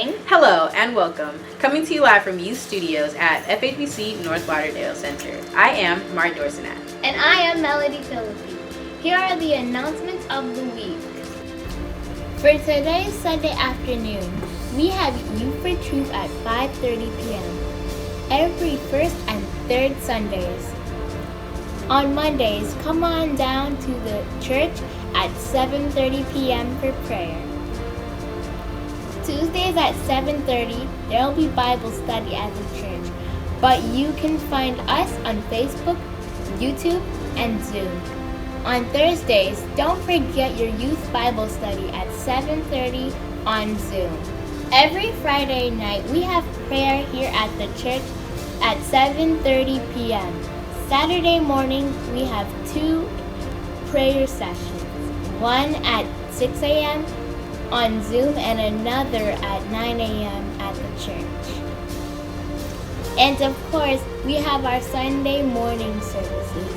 morning. Hello and welcome. Coming to you live from Youth Studios at FHBC North Lauderdale Center. I am Mart Dorsenat. And I am Melody Philippi. Here are the announcements of the week. For today's Sunday afternoon, we have Youth for Truth at 5:30 p.m. every first and third Sundays. On Mondays, come on down to the church at 7:30 p.m. for prayer. Tuesdays at 7:30, there will be Bible study at the church, but you can find us on Facebook, YouTube, and Zoom. On Thursdays, don't forget your youth Bible study at 7:30 on Zoom. Every Friday night, we have prayer here at the church at 7:30 p.m. Saturday morning, we have 2 prayer sessions, one at 6 a.m. on Zoom and another at 9 a.m. at the church. And of course, we have our Sunday morning services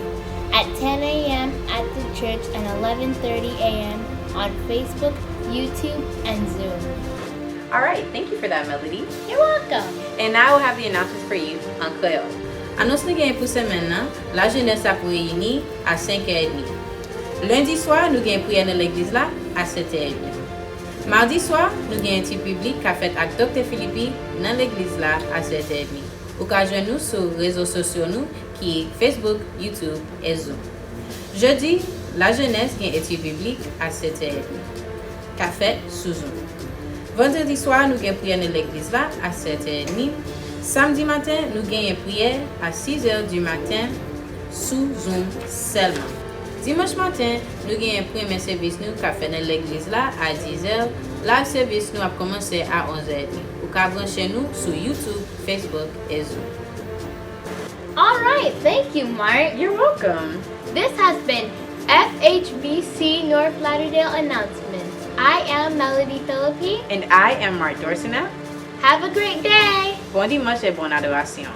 at 10 a.m. at the church and 11:30 a.m. on Facebook, YouTube, and Zoom. All right, thank you for that, Melody. You're welcome. And now we'll have the announcements for you en créole. Annonce nous gagne pour semaine là, la jeunesse a pour réunir à 5h30. Lundi soir, nous gagne prière dans l'église là à 7h30. Mardi soir, nous avons un petit public qui a fait avec Dr. Philippi dans l'église là à 7h30. Ou qu'à joindre nous sur les réseaux sociaux nous qui est Facebook, YouTube et Zoom. Jeudi, la jeunesse a un petit public à 7h30. Qu'a fait sous Zoom. Vendredi soir, nous avons prière dans l'église là à 7h30. Samedi matin, nous avons une prière à 6h du matin sous Zoom seulement. Dimanche matin, nous avons un premier service nous qui a fait dans l'église là à 10h. Live service nous a commencé à 11h30. Vous pouvez brancher nous sur YouTube, Facebook et Zoom. All right, thank you, Mart. You're welcome. This has been FHBC North Lauderdale announcements. I am Melody Philippi. And I am Mart Dorsenat. Have a great day. Bon dimanche et bonne adoration.